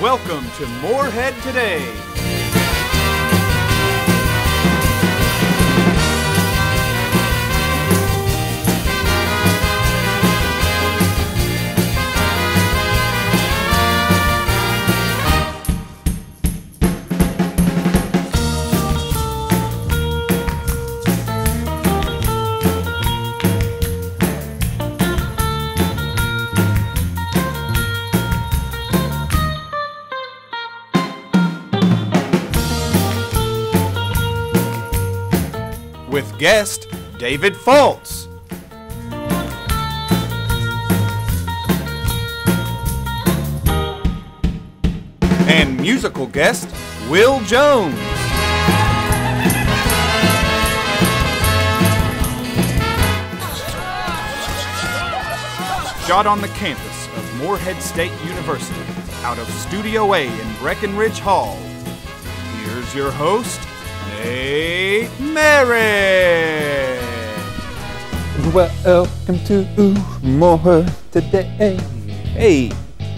Welcome to Morehead Today. With guest David Fultz. And musical guest Will Jones. Shot on the campus of Morehead State University, out of Studio A in Breckenridge Hall. Here's your host, Nate Merritt. Welcome to Morehead Today. Hey,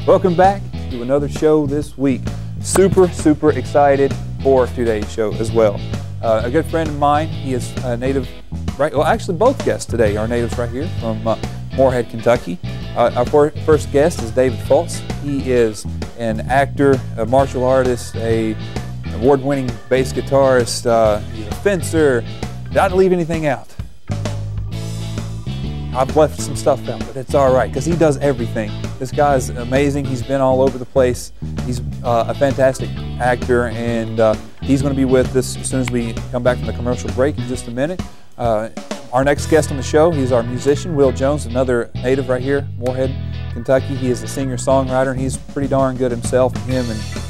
welcome back to another show this week. Super excited for today's show as well. A good friend of mine, he is a native, right? Well, actually both guests today are natives right here from Morehead, Kentucky. Our first guest is David Fultz. He is an actor, a martial artist, an award-winning bass guitarist, he's a fencer. Not leave anything out. I've left some stuff out, but it's all right because he does everything. This guy's amazing. He's been all over the place. He's a fantastic actor, and he's going to be with us as soon as we come back from the commercial break in just a minute. Our next guest on the show, he's our musician, Will Jones, another native right here, Morehead, Kentucky. He is a singer-songwriter, and he's pretty darn good himself. Him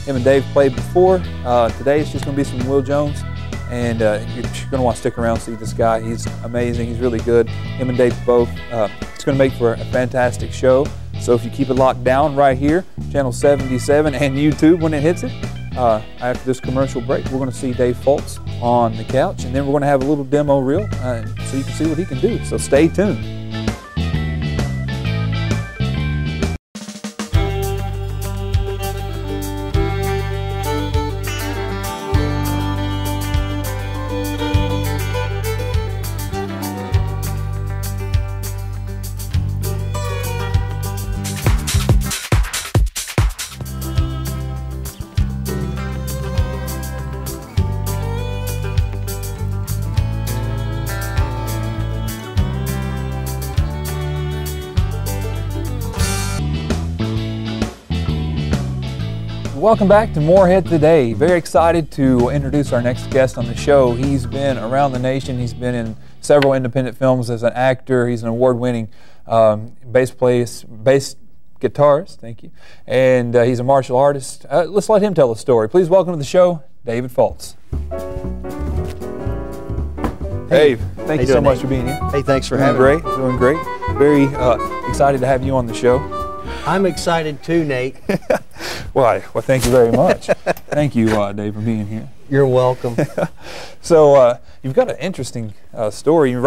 and Dave played before. Today it's just going to be some Will Jones, and you're going to want to stick around and see this guy. He's amazing. He's really good. Him and Dave both. It's going to make for a fantastic show. So if you keep it locked down right here, channel 77 and YouTube when it hits it, after this commercial break, we're going to see Dave Fultz on the couch, and then we're going to have a little demo reel so you can see what he can do. So stay tuned. Welcome back to Morehead Today. Very excited to introduce our next guest on the show. He's been around the nation. He's been in several independent films as an actor. He's an award-winning bass guitarist, thank you, and he's a martial artist. Let's let him tell the story. Please welcome to the show, David Fultz. Hey, Dave, thank you so much for being here. Hey, thanks for having me. Doing great. Very excited to have you on the show. I'm excited too, Nate. Why? Well, thank you very much. Thank you, Dave, for being here. You're welcome. So you've got an interesting story. You're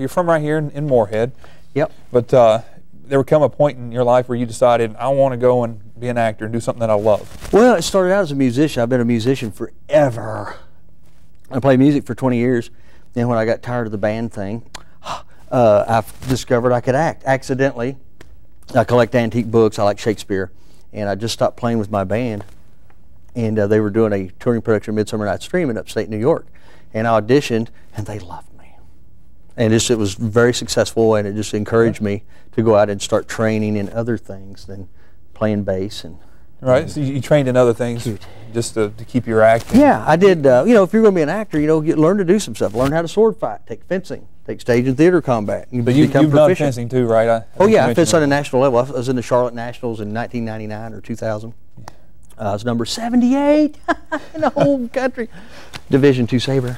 from right here in Morehead. Yep. But there would come a point in your life where you decided, I want to go and be an actor and do something that I love. Well, it started out as a musician. I've been a musician forever. I played music for 20 years. Then when I got tired of the band thing, I discovered I could act. Accidentally, I collect antique books. I like Shakespeare. And I just stopped playing with my band, and they were doing a touring production of Midsummer Night's Dream in upstate New York. And I auditioned, and they loved me. And it was very successful, and it just encouraged me to go out and start training in other things than playing bass. Right, so you trained in other things just to keep your acting? Yeah, I did. You know, if you're going to be an actor, you know, learn to do some stuff. Learn how to sword fight, take fencing, take stage and theater combat. But you've done fencing too, right? Oh yeah, I fenced on a national level. I was in the Charlotte Nationals in 1999 or 2000. I was number 78 in the whole country. Division II saber.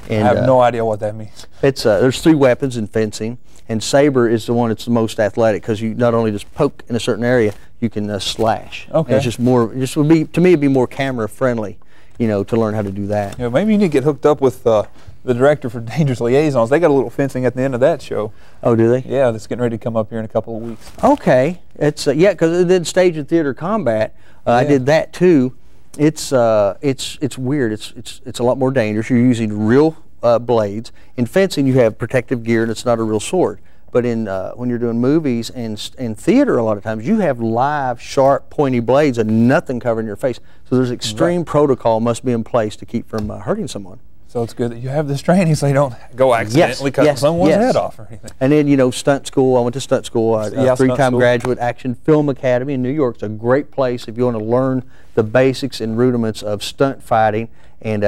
And I have no idea what that means. It's there's 3 weapons in fencing, and saber is the one that's the most athletic because you not only just poke in a certain area, you can slash. Okay. And it's just more. Just would be to me, it'd be more camera friendly, you know, to learn how to do that. Yeah, maybe you need to get hooked up with the the director for Dangerous Liaisons. They got a little fencing at the end of that show. Oh, do they? Yeah, that's getting ready to come up here in a couple of weeks. Okay, it's yeah, because it did stage and theater combat. I did that too. It's weird. It's a lot more dangerous. You're using real blades. In fencing, you have protective gear, and it's not a real sword. But in when you're doing movies and theater, a lot of times you have live, sharp, pointy blades and nothing covering your face. So there's extreme protocol must be in place to keep from hurting someone. So it's good that you have this training so you don't go accidentally cut someone's head off or anything. And then, you know, stunt school. I went to stunt school, three-time graduate, Action Film Academy in New York. It's a great place if you want to learn the basics and rudiments of stunt fighting, and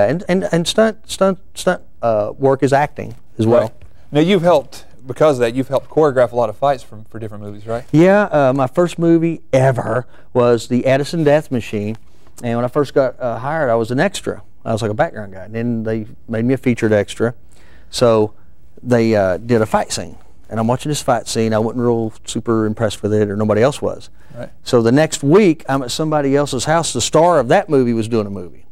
stunt work is acting as well. Right. Now you've helped, because of that, you've helped choreograph a lot of fights for different movies, right? Yeah, my first movie ever was the Addison Death Machine, and when I first got hired, I was an extra. I was like a background guy, and then they made me a featured extra. So they did a fight scene, and I'm watching this fight scene. I wasn't real super impressed with it, or nobody else was. Right. So the next week, I'm at somebody else's house. The star of that movie was doing a movie,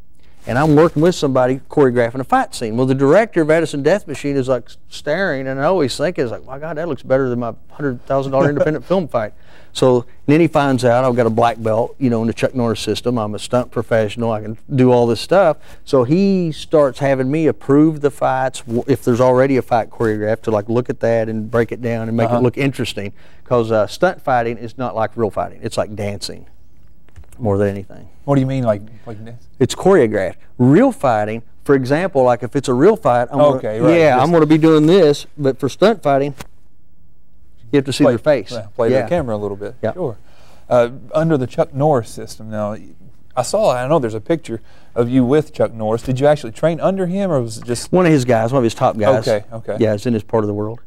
and I'm working with somebody choreographing a fight scene. Well, the director of Addison Death Machine is like staring, and I always think, it's like, my God, that looks better than my $100,000 independent film fight. So then he finds out I've got a black belt, you know, in the Chuck Norris system. I'm a stunt professional. I can do all this stuff. So he starts having me approve the fights if there's already a fight choreographed, to like look at that and break it down and make it look interesting. Because stunt fighting is not like real fighting. It's like dancing more than anything. What do you mean, like dance? It's choreographed. Real fighting, for example, like if it's a real fight, I'm I'm going to be doing this. But for stunt fighting, you have to see their face. Play the camera a little bit. Yeah. Sure. Under the Chuck Norris system now, I know there's a picture of you with Chuck Norris. Did you actually train under him, or was it just one of his guys, one of his top guys? Okay. Yeah, it's in his part of the world.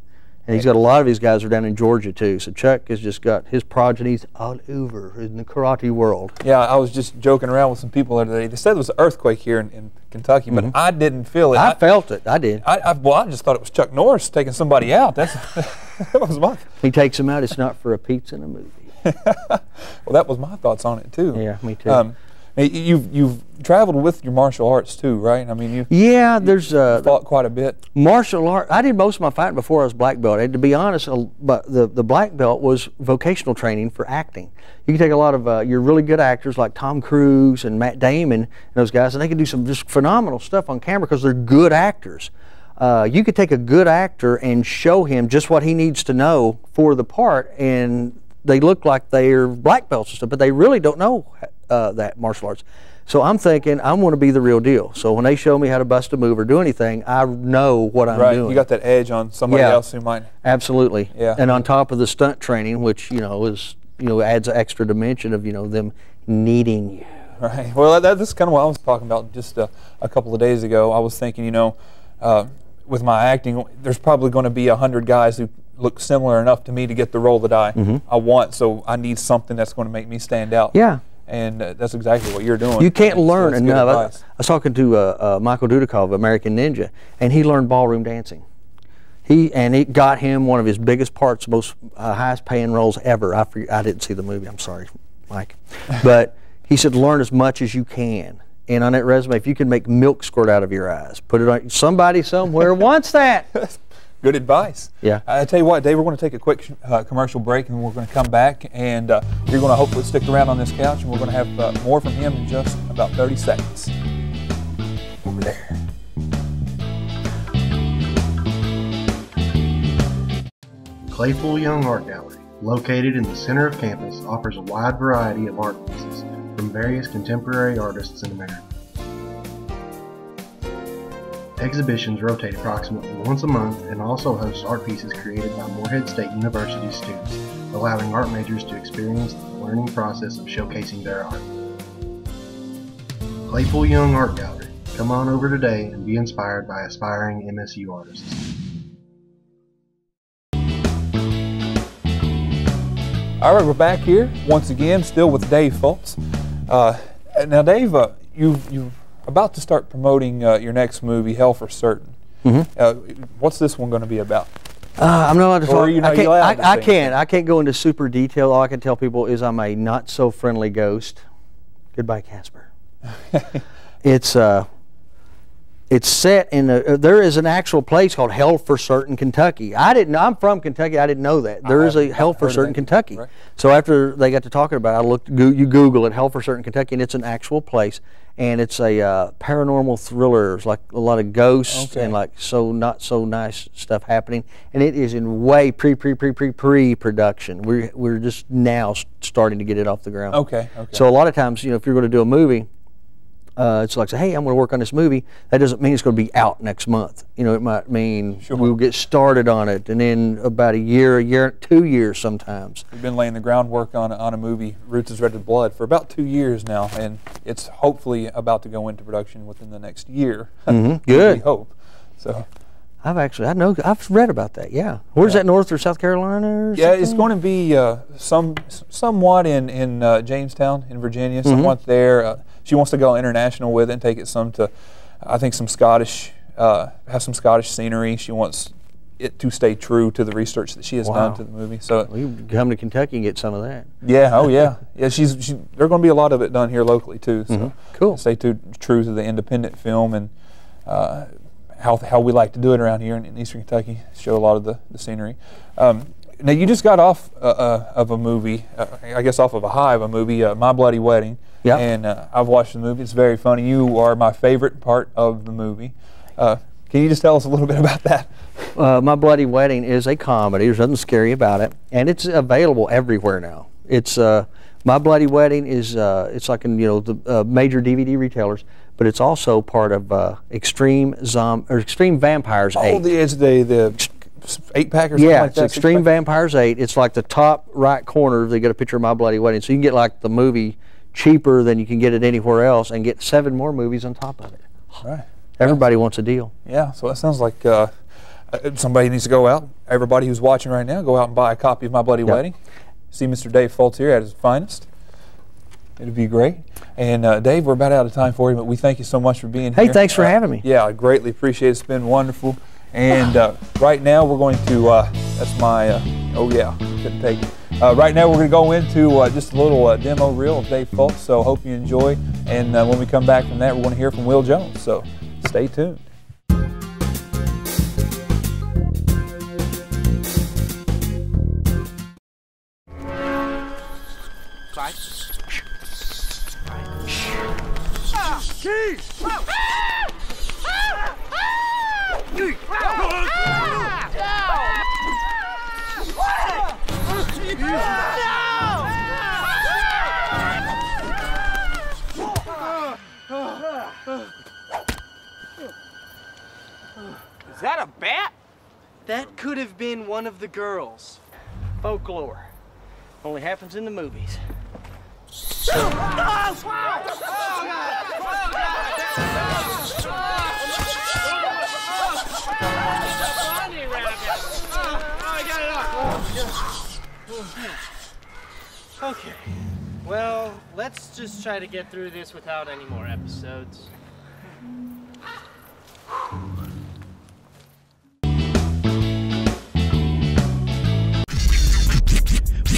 And he's got a lot of his guys are down in Georgia too. So Chuck has just got his progenies all over in the karate world. Yeah, I was just joking around with some people the other day. They said there was an earthquake here in Kentucky, but I didn't feel it. I felt it. I did. Well, I just thought it was Chuck Norris taking somebody out. That was my. He takes him out. It's not for a pizza and a movie. Well, that was my thoughts on it too. Yeah, me too. You've traveled with your martial arts too, right? I mean, there's fought quite a bit. Martial art. I did most of my fighting before I was black belt. And to be honest, but the black belt was vocational training for acting. You can take a lot of your really good actors like Tom Cruise and Matt Damon and those guys, and they can do some just phenomenal stuff on camera because they're good actors. You could take a good actor and show him just what he needs to know for the part, and they look like they're black belts and stuff, but they really don't know that martial arts. So I'm thinking I want to be the real deal. So when they show me how to bust a move or do anything, I know what I'm doing. You got that edge on somebody else who might. Absolutely. Yeah. And on top of the stunt training, which adds an extra dimension of them needing you. Right. Well, that's kind of what I was talking about just a couple of days ago. I was thinking, with my acting, there's probably going to be 100 guys who look similar enough to me to get the role that I want. So I need something that's going to make me stand out. Yeah. And that's exactly what you're doing. You can't learn enough. I was talking to Michael Dudikoff, American Ninja, and he learned ballroom dancing. It got him one of his biggest parts, most highest paying roles ever. I didn't see the movie. I'm sorry, Mike. But he said, learn as much as you can. And on that resume, if you can make milk squirt out of your eyes, put it on. Somebody somewhere wants that. Good advice. Yeah. I tell you what, Dave, we're going to take a quick commercial break, and we're going to come back, and you're going to hopefully stick around on this couch, and we're going to have more from him in just about 30 seconds. Over there. Claypool Young Art Gallery, located in the center of campus, offers a wide variety of art pieces from various contemporary artists in America. Exhibitions rotate approximately once a month and also host art pieces created by Morehead State University students, allowing art majors to experience the learning process of showcasing their art. Claypool Young Art Gallery. Come on over today and be inspired by aspiring MSU artists. All right, we're back here once again, still with Dave Fultz. Now, Dave, you're about to start promoting your next movie, Hell for Certain. What's this one going to be about? I'm not allowed to talk. I I can't go into super detail. All I can tell people is I'm a not so friendly ghost. Goodbye, Casper. It's It's set in there is an actual place called Hell for Certain, Kentucky. I didn't know. I'm from Kentucky. I didn't know that. There is a Hell for Certain, Kentucky. Right. So after they got to talking about it, I looked. You Google it, Hell for Certain, Kentucky, and it's an actual place. And it's a paranormal thriller. It's like a lot of ghosts and like not so nice stuff happening. And it is in way pre-production. We're just now starting to get it off the ground. Okay. So a lot of times, if you're going to do a movie, it's like, say, hey, I'm going to work on this movie. That doesn't mean it's going to be out next month. It might mean we'll get started on it, and then about a year, 2 years sometimes. We've been laying the groundwork on a movie, Roots is Red with Blood, for about 2 years now, and it's hopefully about to go into production within the next year. Good. We hope. So. I've read about that. Yeah. Where's that, North or South Carolina? Or something? It's going to be somewhat in Jamestown in Virginia, somewhat there. She wants to go international with it and take it some Scottish, have some Scottish scenery. She wants it to stay true to the research that she has done to the movie. So we can come to Kentucky and get some of that. Yeah. Oh yeah. Yeah. There's going to be a lot of it done here locally too. So cool. Stay true to the independent film and. How we like to do it around here in Eastern Kentucky, show a lot of the scenery. Now you just got off of a movie, I guess off of a high of a movie, My Bloody Wedding. Yeah. And I've watched the movie. It's very funny. You are my favorite part of the movie. Can you just tell us a little bit about that? My Bloody Wedding is a comedy. There's nothing scary about it, and it's available everywhere now. It's My Bloody Wedding is it's like in the major DVD retailers. But it's also part of Extreme Vampires 8. Oh, it's the 8-pack or something like that? Yeah, it's Extreme Vampires 8. It's like the top right corner. They got a picture of My Bloody Wedding. So you can get like the movie cheaper than you can get it anywhere else and get 7 more movies on top of it. Right. Everybody wants a deal. Yeah, so that sounds like somebody needs to go out. Everybody who's watching right now, go out and buy a copy of My Bloody Wedding. See Mr. Dave Fultz here at his finest. It'd be great. And Dave, we're about out of time for you, but we thank you so much for being here. Hey, thanks for having me. Yeah, I greatly appreciate it. It's been wonderful. And right now we're going to, that's my, oh yeah, couldn't take it. Right now we're going to go into just a little demo reel of Dave Fultz, so hope you enjoy. And when we come back from that, we're going to hear from Will Jones, so stay tuned. Is that a bat? That could have been one of the girls. Folklore. Only happens in the movies. Okay. Well, let's just try to get through this without any more episodes.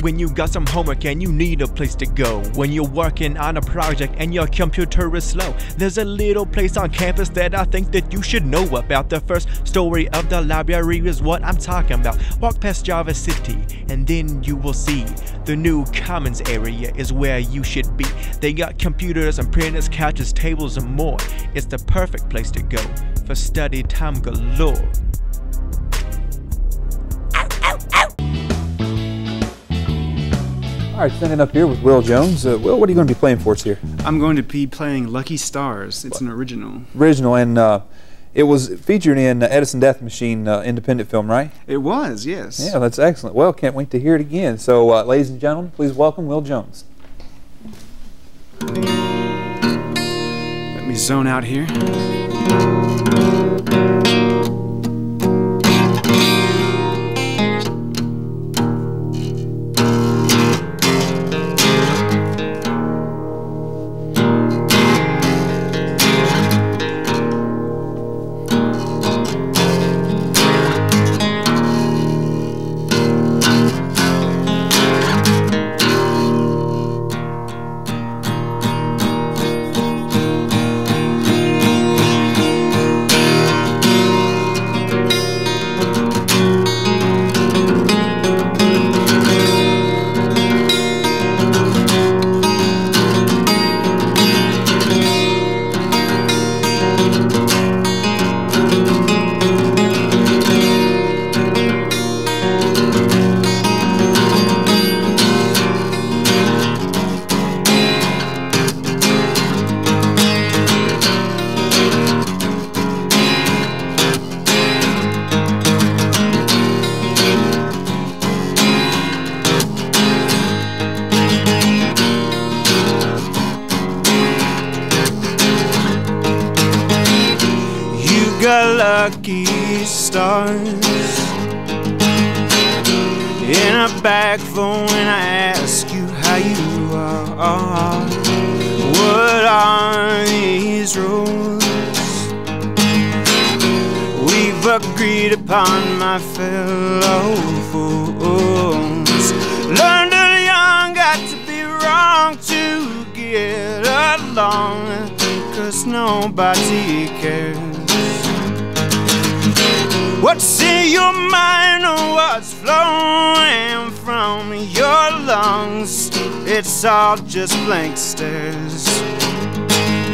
When you got some homework and you need a place to go, when you're working on a project and your computer is slow, there's a little place on campus that I think that you should know about. The first story of the library is what I'm talking about. Walk past Java City and then you will see the new commons area is where you should be. They got computers and printers, couches, tables and more. It's the perfect place to go for study time galore. All right, standing up here with Will Jones. Will, what are you going to be playing for us here? I'm going to be playing Lucky Stars. It's an original. Original, and it was featured in Edison Death Machine independent film, right? It was, yes. Yeah, that's excellent. Well, can't wait to hear it again. So, ladies and gentlemen, please welcome Will Jones. Let me zone out here. lucky stars in a bag for when I ask you how you are. What are these rules we've agreed upon, my fellow fools? Learned early on, got to be wrong to get along, 'cause nobody cares what's in your mind or what's flowing from your lungs. It's all just blank stares.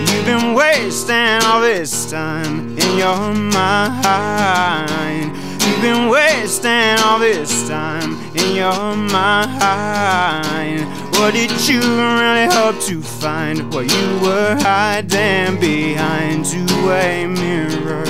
You've been wasting all this time in your mind. You've been wasting all this time in your mind. What did you really hope to find? Well, you were hiding behind two-way mirrors.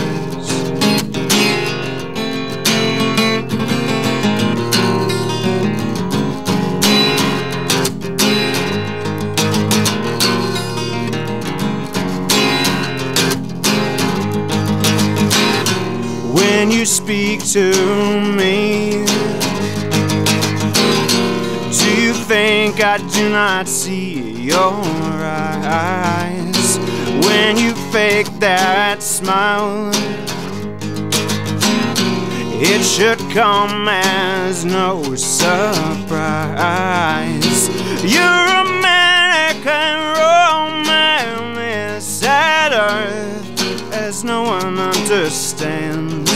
When you speak to me, do you think I do not see your eyes? When you fake that smile, it should come as no surprise. You're a American romance at earth as no one understands.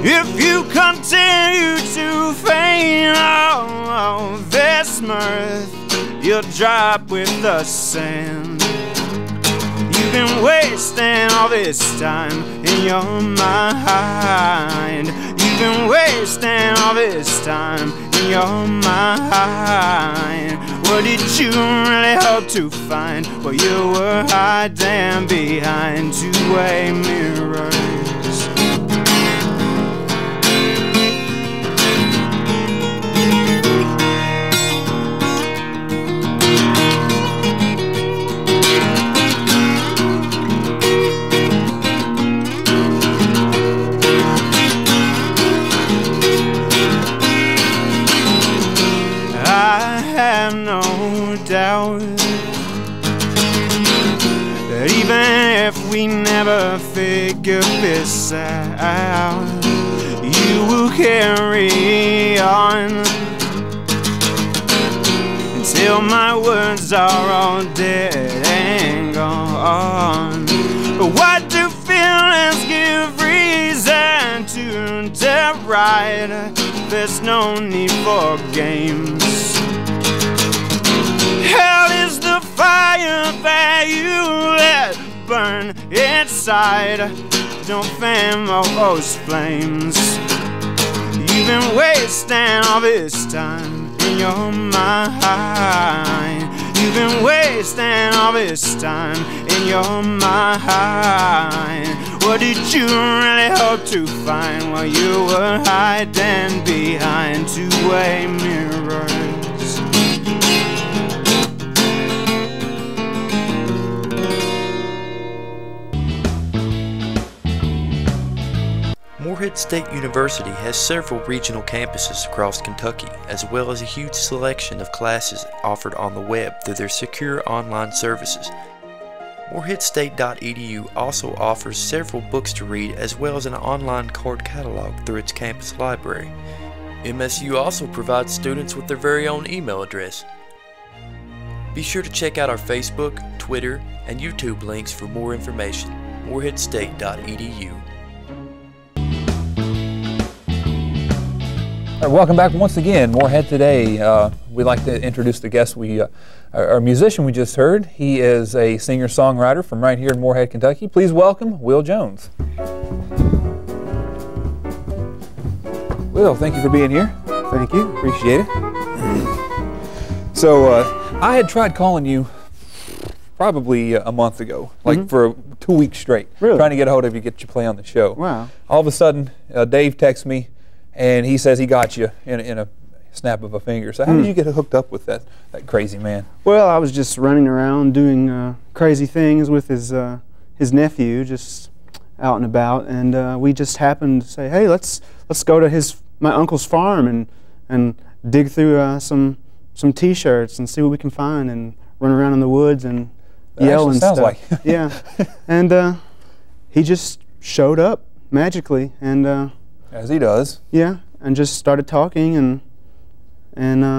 If you continue to feign all this mirth, you'll drop with the sand. You've been wasting all this time in your mind. You've been wasting all this time in your mind. What did you really hope to find? Well, you were hiding behind two-way mirrors. Doubt that even if we never figure this out, you will carry on until my words are all dead and gone. But what do feelings give reason to deride? There's no need for games. Hell is the fire that you let burn inside. Don't fan those flames. You've been wasting all this time in your mind. You've been wasting all this time in your mind. What did you really hope to find while you were hiding behind two-way mirrors? Morehead State University has several regional campuses across Kentucky, as well as a huge selection of classes offered on the web through their secure online services. Moreheadstate.edu also offers several books to read, as well as an online card catalog through its campus library. MSU also provides students with their very own email address. Be sure to check out our Facebook, Twitter, and YouTube links for more information. Moreheadstate.edu. Welcome back once again. Morehead Today. We'd like to introduce the guest. Our musician we just heard. He is a singer-songwriter from right here in Morehead, Kentucky. Please welcome Will Jones. Will, thank you for being here. Thank you. Appreciate it. So I had tried calling you probably a month ago, like for 2 weeks straight, trying to get a hold of you, get you play on the show. Wow. All of a sudden, Dave texts me, and he says he got you in a snap of a finger. So how did you get hooked up with that crazy man? Well, I was just running around doing crazy things with his nephew, just out and about, and we just happened to say, hey, let's go to my uncle's farm and dig through some T-shirts and see what we can find and run around in the woods and yell and stuff. Like. Yeah, and he just showed up magically, and as he does. Yeah, and just started talking and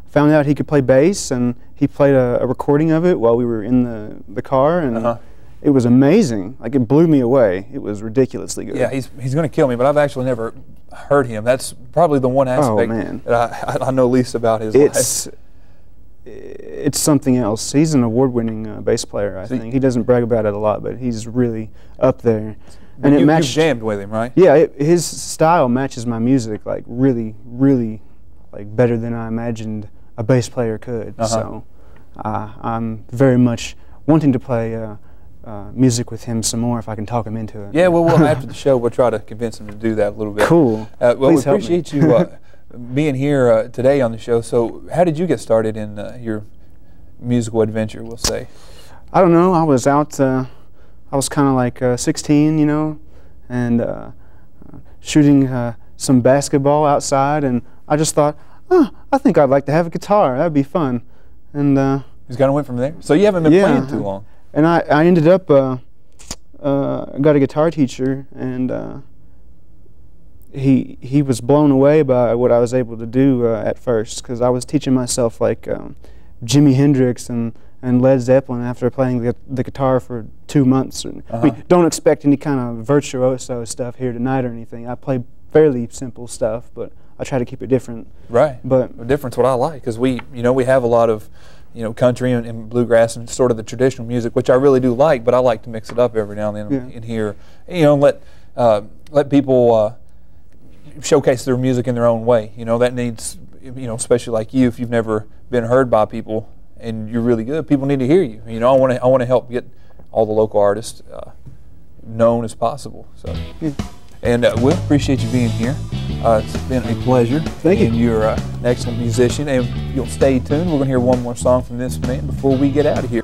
found out he could play bass, and he played a recording of it while we were in the car, and it was amazing. Like, it blew me away. It was ridiculously good. Yeah, he's going to kill me, but I've actually never heard him. That's probably the one aspect that I know least about his life. It's something else. He's an award-winning bass player, I think. He doesn't brag about it a lot, but he's really up there. And it matched. You jammed with him, right? Yeah, his style matches my music, like, really, really, like, better than I imagined a bass player could. So I'm very much wanting to play music with him some more if I can talk him into it. Yeah, well, after the show, we'll try to convince him to do that a little bit. Cool. Well, Please we appreciate you being here today on the show. So how did you get started in your musical adventure, we'll say? I don't know. I was out, I was kind of like 16, you know, and shooting some basketball outside, and I just thought, oh, I think I'd like to have a guitar. That'd be fun. And just kind of went from there. So you haven't been playing too long. And I ended up got a guitar teacher, and he was blown away by what I was able to do at first, because I was teaching myself like Jimi Hendrix and Led Zeppelin after playing the guitar for 2 months. And we don't expect any kind of virtuoso stuff here tonight or anything. I play fairly simple stuff, but I try to keep it different. Right. But different's what I like, because we have a lot of country and bluegrass and sort of the traditional music, which I really do like, but I like to mix it up every now and then in here. Let people showcase their music in their own way. That needs, especially like you, if you've never been heard by people and you're really good, people need to hear you. I want to help get all the local artists known as possible. So, and Will, appreciate you being here. It's been a pleasure. Thank you. And you're an excellent musician, and you'll stay tuned. We're going to hear one more song from this man before we get out of here.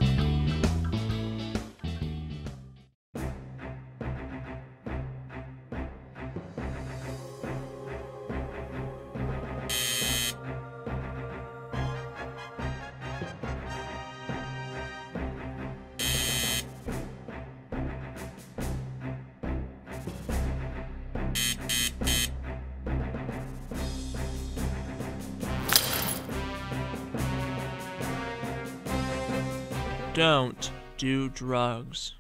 Don't do drugs.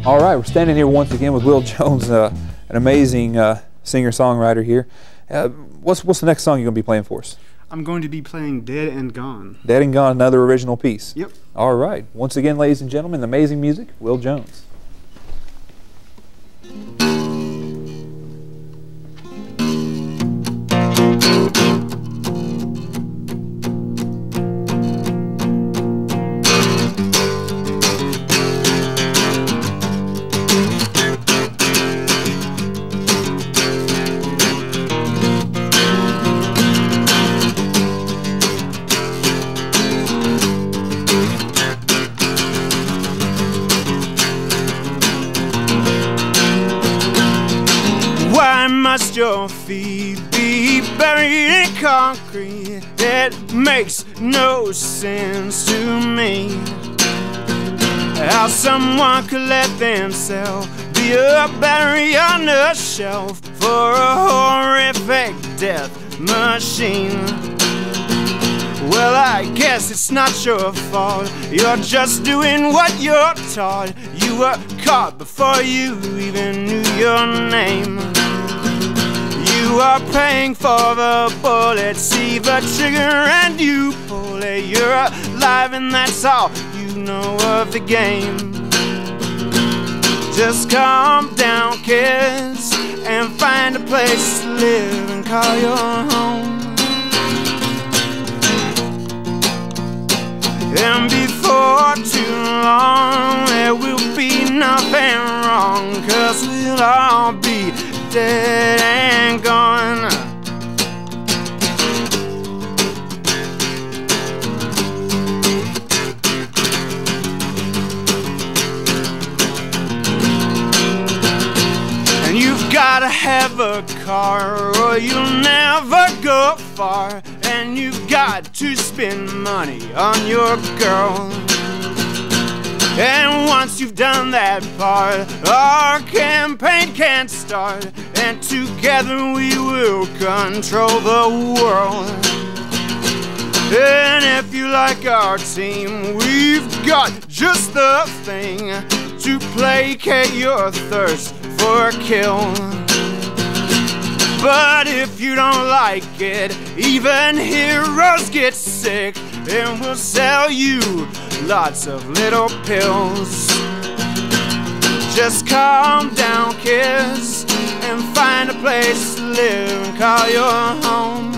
All right, we're standing here once again with Will Jones, an amazing singer-songwriter here. What's the next song you're going to be playing for us? I'm going to be playing Dead and Gone. Dead and Gone, another original piece. Yep. All right. Once again, ladies and gentlemen, the amazing music, Will Jones. Must your feet be buried in concrete? It makes no sense to me how someone could let themselves be a battery on a shelf for a horrific death machine. Well, I guess it's not your fault. You're just doing what you're taught. You were caught before you even knew your name. You are paying for the bullet, see the trigger and you pull it. You're alive and that's all you know of the game. Just calm down, kids, and find a place to live and call your home. And before too long there will be nothing wrong, 'cause we'll all be dead and gone. gotta have a car or you'll never go far, and you got to spend money on your girl. And once you've done that part, our campaign can start, and together we will control the world. And if you like our team, we've got just the thing to placate your thirst for a kill. But if you don't like it, even heroes get sick, and we'll sell you lots of little pills. Just calm down, kids, and find a place to live and call your home.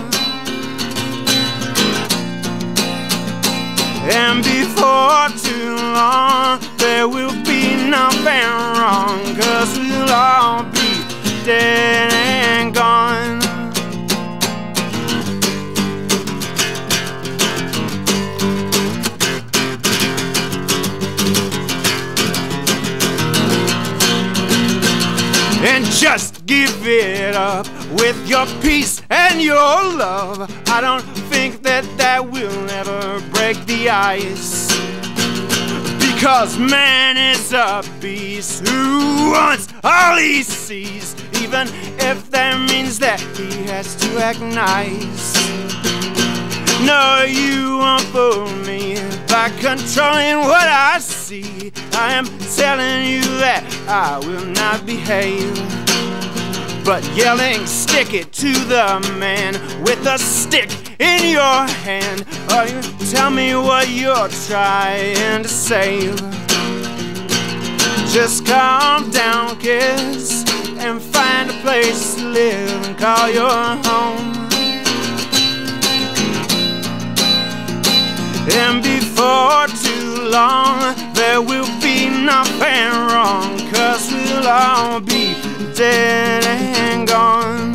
And before too long, there will be nothing wrong, 'cause we'll all be dead and gone. And just give it up with your peace and your love. I don't think that will ever break the ice, because man is a beast who wants all he sees, even if that means that he has to act nice. No, you won't fool me by controlling what I see. I am telling you that I will not behave, but yelling, stick it to the man with a stick in your hand. Or you tell me what you're trying to save. Just calm down, kids, and find a place to live and call your home. And before too long, there will be nothing wrong, 'cause we'll all be dead and gone.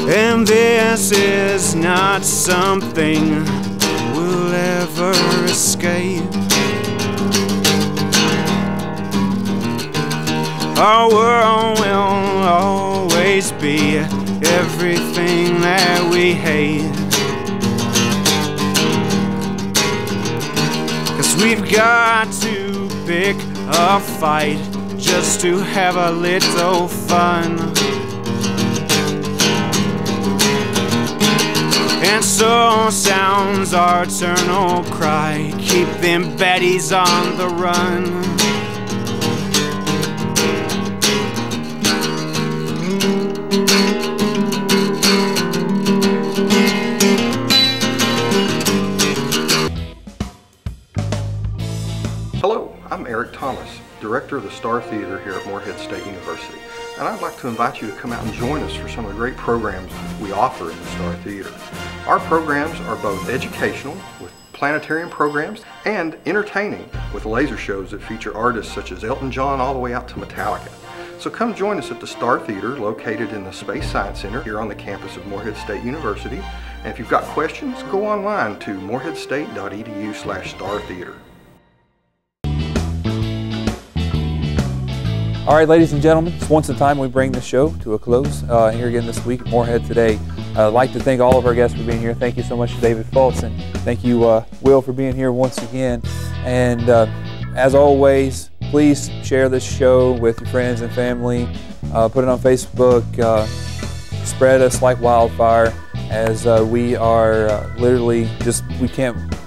And this is not something we'll ever escape. Our world will always be everything that we hate, 'cause we've got to pick a fight just to have a little fun. And so sounds our eternal cry, keep them baddies on the run. I'm Eric Thomas, Director of the Star Theater here at Morehead State University, and I'd like to invite you to come out and join us for some of the great programs we offer in the Star Theater. Our programs are both educational, with planetarium programs, and entertaining, with laser shows that feature artists such as Elton John all the way out to Metallica. So come join us at the Star Theater, located in the Space Science Center here on the campus of Morehead State University. And if you've got questions, go online to moreheadstate.edu/startheater. All right, ladies and gentlemen, it's once a time we bring the show to a close here again this week at Morehead Today. I'd like to thank all of our guests for being here. Thank you so much to David Fultz, and thank you, Will, for being here once again. And as always, please share this show with your friends and family. Put it on Facebook. Spread us like wildfire, as we are literally we're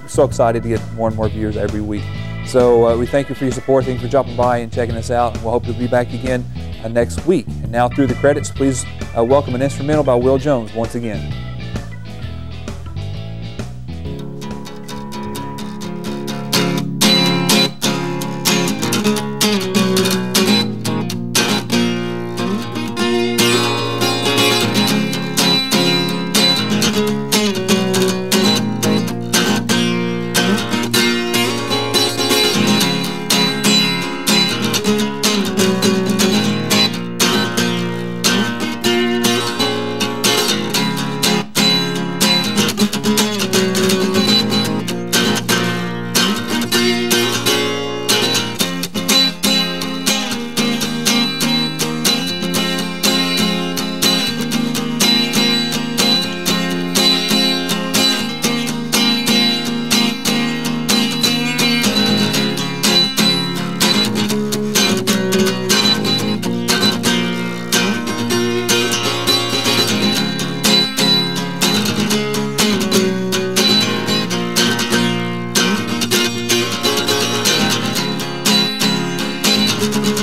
so excited to get more and more viewers every week. So we thank you for your support. Thank you for dropping by and checking us out. And we'll hope you'll be back again next week. And now through the credits, please welcome an instrumental by Will Jones once again. Thank you.